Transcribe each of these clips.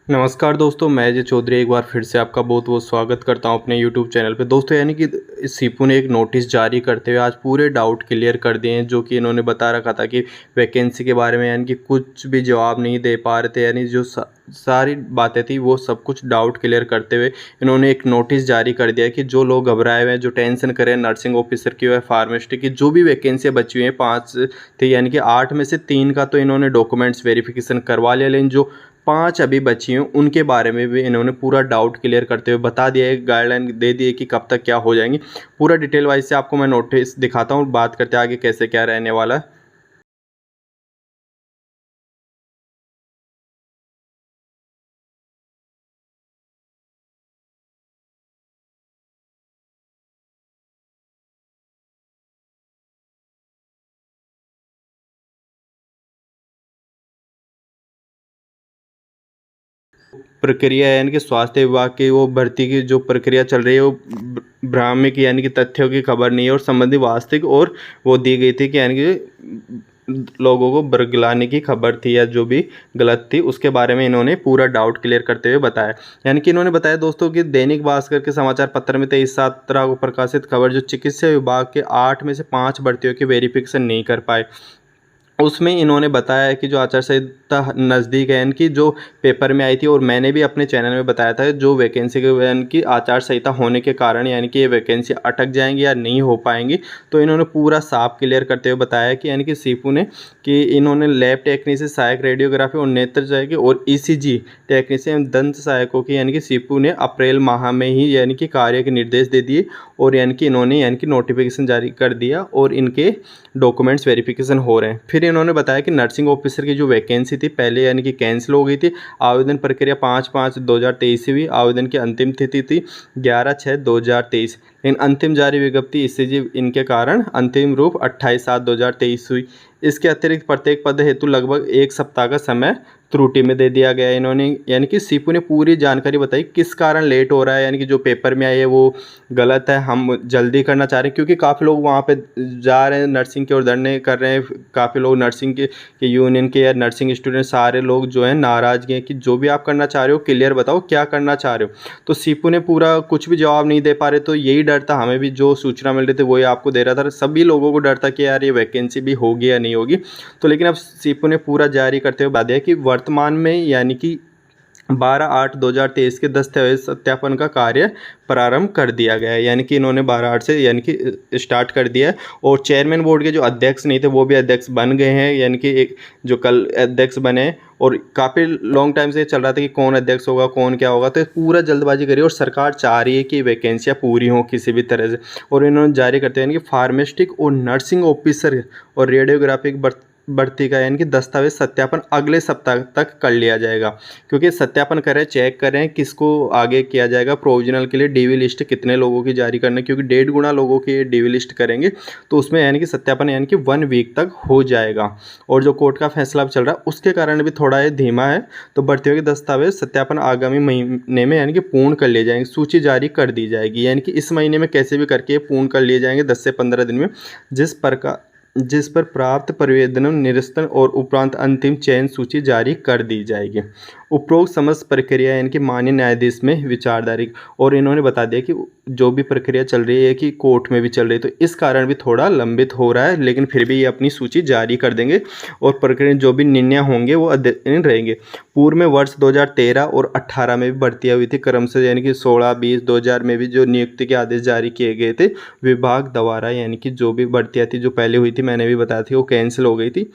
नमस्कार दोस्तों, मैं अजय चौधरी एक बार फिर से आपका बहुत बहुत स्वागत करता हूं अपने यूट्यूब चैनल पे। दोस्तों यानी कि सीपू ने एक नोटिस जारी करते हुए आज पूरे डाउट क्लियर कर दिए हैं, जो कि इन्होंने बता रखा था कि वैकेंसी के बारे में यानी कि कुछ भी जवाब नहीं दे पा रहे थे। यानी जो सारी बातें थी वो सब कुछ डाउट क्लियर करते हुए इन्होंने एक नोटिस जारी कर दिया कि जो लोग घबराए हुए हैं, जो टेंशन करें नर्सिंग ऑफिसर की व फार्मासिस्ट की, जो भी वैकेंसियाँ बची हुई हैं 5 थी, यानी कि 8 में से 3 का तो इन्होंने डॉक्यूमेंट्स वेरिफिकेशन करवा लिया, लेकिन जो 5 अभी बची हैं उनके बारे में भी इन्होंने पूरा डाउट क्लियर करते हुए बता दिया है, गाइडलाइन दे दी है कि कब तक क्या हो जाएंगी। पूरा डिटेल वाइज से आपको मैं नोटिस दिखाता हूँ, बात करते हैं आगे कैसे क्या रहने वाला है। प्रक्रिया यानी कि स्वास्थ्य विभाग की वो भर्ती की जो प्रक्रिया चल रही है वो भ्रामक यानी कि तथ्यों की खबर नहीं है और संबंधी वास्तविक और वो दी गई थी कि यानी कि लोगों को बरगलाने की खबर थी या जो भी गलत थी उसके बारे में इन्होंने पूरा डाउट क्लियर करते हुए बताया। यानी कि इन्होंने बताया दोस्तों कि दैनिक भास्कर के समाचार पत्र में 23/7 को प्रकाशित खबर जो चिकित्सा विभाग के 8 में से 5 भर्तियों की वेरिफिकेशन नहीं कर पाए, उसमें इन्होंने बताया है कि जो आचार संहिता नज़दीक है, इनकी जो पेपर में आई थी और मैंने भी अपने चैनल में बताया था, जो वैकेंसी के यानी कि आचार संहिता होने के कारण यानी कि ये वैकेंसी अटक जाएंगी या नहीं हो पाएंगी। तो इन्होंने पूरा साफ क्लियर करते हुए बताया कि यानी कि सीपू ने कि इन्होंने लैब टेक्नीशियन, सहायक रेडियोग्राफी और नेत्र सहायक और ईसीजी टेक्नीशियन, दंत सहायकों की यानी कि सीपू ने अप्रैल माह में ही यानी कि कार्य के निर्देश दे दिए और यानी कि इन्होंने यानी कि नोटिफिकेशन जारी कर दिया और इनके डॉक्यूमेंट्स वेरिफिकेशन हो रहे हैं। फिर इन्होंने बताया कि नर्सिंग ऑफिसर की जो वैकेंसी थी पहले यानी कि कैंसिल हो गई थी। आवेदन प्रक्रिया 5/5/2023 से हुई। आवेदन की अंतिम तिथि थी 11/6/2023, लेकिन अंतिम जारी विज्ञप्ति ईसीजी इनके कारण अंतिम रूप 28/7/2023 हुई। इसके अतिरिक्त प्रत्येक पद हेतु लगभग 1 सप्ताह का समय त्रुटि में दे दिया गया है। इन्होंने यानी कि सीपू ने पूरी जानकारी बताई किस कारण लेट हो रहा है, यानी कि जो पेपर में आई है वो गलत है, हम जल्दी करना चाह रहे हैं क्योंकि काफ़ी लोग वहाँ पे जा रहे हैं, नर्सिंग की ओर धरने कर रहे हैं। काफ़ी लोग नर्सिंग के यूनियन के या नर्सिंग स्टूडेंट सारे लोग जो हैं नाराज़गी हैं कि जो भी आप करना चाह रहे हो क्लियर बताओ क्या करना चाह रहे हो। तो सीपू ने पूरा कुछ भी जवाब नहीं दे पा रहे, तो यही डर था हमें भी, जो सूचना मिल रही थी वही आपको दे रहा था। सभी लोगों को डर था कि यार ये वैकेंसी भी होगी या नहीं होगी। तो लेकिन अब सीपू ने पूरा जारी करते हुए बता दिया कि वर्तमान में यानी कि 12/8/2023 के दस्तावेज सत्यापन का कार्य प्रारंभ कर दिया गया है। यानी कि इन्होंने 12/8 से यानी कि स्टार्ट कर दिया है और चेयरमैन बोर्ड के जो अध्यक्ष नहीं थे वो भी अध्यक्ष बन गए हैं, यानी कि एक जो कल अध्यक्ष बने। और काफ़ी लॉन्ग टाइम से चल रहा था कि कौन अध्यक्ष होगा कौन क्या होगा, तो पूरा जल्दबाजी करी और सरकार चाह रही है कि वैकेंसियाँ पूरी हों किसी भी तरह से। और इन्होंने जारी करते हैं कि फार्मास्टिक और नर्सिंग ऑफिसर और रेडियोग्राफिक भर्ती का यानी कि दस्तावेज सत्यापन अगले सप्ताह तक कर लिया जाएगा, क्योंकि सत्यापन करें, चेक करें किसको आगे किया जाएगा। प्रोविजनल के लिए डीवी लिस्ट कितने लोगों की जारी करना, क्योंकि 1.5 गुना लोगों की डीवी लिस्ट करेंगे तो उसमें यानी कि सत्यापन यानी कि 1 वीक तक हो जाएगा। और जो कोर्ट का फैसला अब चल रहा है उसके कारण भी थोड़ा ये धीमा है। तो भर्तियों के दस्तावेज सत्यापन आगामी महीने में यानी कि पूर्ण कर लिए जाएंगे, सूची जारी कर दी जाएगी। यानी कि इस महीने में कैसे भी करके पूर्ण कर लिए जाएंगे 10 से 15 दिन में, जिस पर प्राप्त प्रतिवेदन निरसन और उपरांत अंतिम चयन सूची जारी कर दी जाएगी। उपरोक्त समस्त प्रक्रिया यानी कि माननीय न्यायाधीश में विचारधारी। और इन्होंने बता दिया कि जो भी प्रक्रिया चल रही है कि कोर्ट में भी चल रही है, तो इस कारण भी थोड़ा लंबित हो रहा है, लेकिन फिर भी ये अपनी सूची जारी कर देंगे और प्रक्रिया जो भी निर्णय होंगे वो अध्ययन रहेंगे। पूर्व में वर्ष 2013 और 18 में भी भर्तियाँ हुई थी क्रमशः, यानी कि 16, 20, 2000 में भी जो नियुक्ति के आदेश जारी किए गए थे विभाग द्वारा, यानी कि जो भी भर्तियाँ थी जो पहले हुई थी मैंने भी बताया थी वो कैंसिल हो गई थी।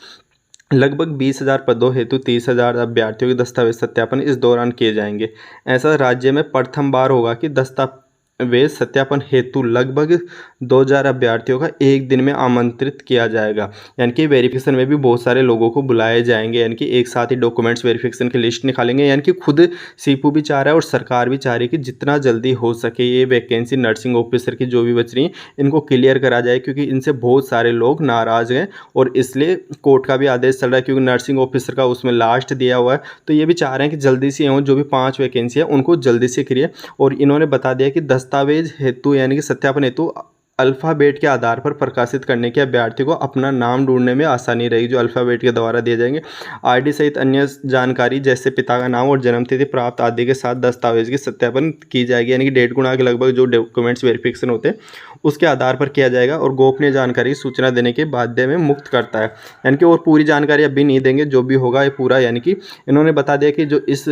लगभग 20,000 पदों हेतु 30,000 अभ्यर्थियों के दस्तावेज सत्यापन इस दौरान किए जाएंगे। ऐसा राज्य में प्रथम बार होगा कि दस्तावेज सत्यापन हेतु लगभग 2,000 अभ्यर्थियों का एक दिन में आमंत्रित किया जाएगा। यानी कि वेरिफिकेशन में भी बहुत सारे लोगों को बुलाए जाएंगे, यानी कि एक साथ ही डॉक्यूमेंट्स वेरिफिकेशन की लिस्ट निकालेंगे। यानी कि खुद सीपू भी चाह रहा है और सरकार भी चाह रही है कि जितना जल्दी हो सके ये वैकेंसी नर्सिंग ऑफिसर की जो भी बच रही है इनको क्लियर करा जाए, क्योंकि इनसे बहुत सारे लोग नाराज़ हैं और इसलिए कोर्ट का भी आदेश चल रहा है, क्योंकि नर्सिंग ऑफिसर का उसमें लास्ट दिया हुआ है। तो ये भी चाह रहे हैं कि जल्दी से हों, जो भी 5 वैकेंसी है उनको जल्दी से क्लियर। और इन्होंने बता दिया कि दस्तावेज हेतु यानी कि सत्यापन हेतु अल्फ़ाबेट के आधार पर प्रकाशित करने के अभ्यर्थी को अपना नाम ढूंढने में आसानी रहेगी, जो अल्फ़ाबेट के द्वारा दिए जाएंगे। आईडी सहित अन्य जानकारी जैसे पिता का नाम और जन्म तिथि प्राप्त आदि के साथ दस्तावेज की सत्यापन की जाएगी, यानी कि 1.5 गुना के लगभग जो डॉक्यूमेंट्स वेरिफिकेशन होते हैं उसके आधार पर किया जाएगा। और गोपनीय जानकारी की सूचना देने के बाध्य में मुक्त करता है, यानी कि और पूरी जानकारी अभी नहीं देंगे, जो भी होगा ये पूरा, यानी कि इन्होंने बता दिया कि जो इस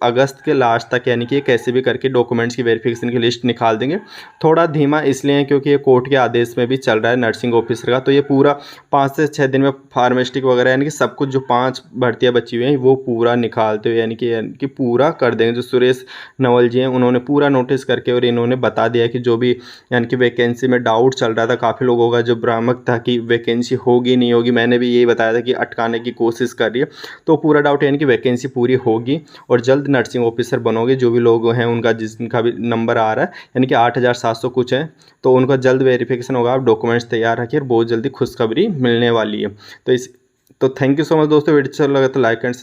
अगस्त के लास्ट तक यानी कि कैसे भी करके डॉक्यूमेंट्स की वेरिफिकेशन की लिस्ट निकाल देंगे। थोड़ा धीमा इसलिए है क्योंकि ये कोर्ट के आदेश में भी चल रहा है नर्सिंग ऑफिसर का, तो ये पूरा 5 से 6 दिन में फार्मेस्टिक वगैरह यानी कि सब कुछ जो 5 भर्तियाँ बची हुई हैं वो पूरा निकालते हुए यानी कि पूरा कर देंगे। जो सुरेश नवल जी हैं उन्होंने पूरा नोटिस करके और इन्होंने बता दिया कि जो भी यानी कि वैकेंसी में डाउट चल रहा था काफ़ी लोगों का, जो भ्रामक था कि वैकेंसी होगी नहीं होगी, मैंने भी यही बताया था कि अटकाने की कोशिश कर रही है, तो पूरा डाउट यानी कि वैकेंसी पूरी होगी और जल्द नर्सिंग ऑफिसर बनोगे। जो भी लोग हैं उनका जिनका भी नंबर आ रहा है यानी कि 8700 कुछ है, तो उनका जल्द वेरिफिकेशन होगा। आप डॉक्यूमेंट्स तैयार रखिए और बहुत जल्दी खुशखबरी मिलने वाली है। तो थैंक यू सो मच दोस्तों, वीडियो अच्छा लगा तो लाइक एंड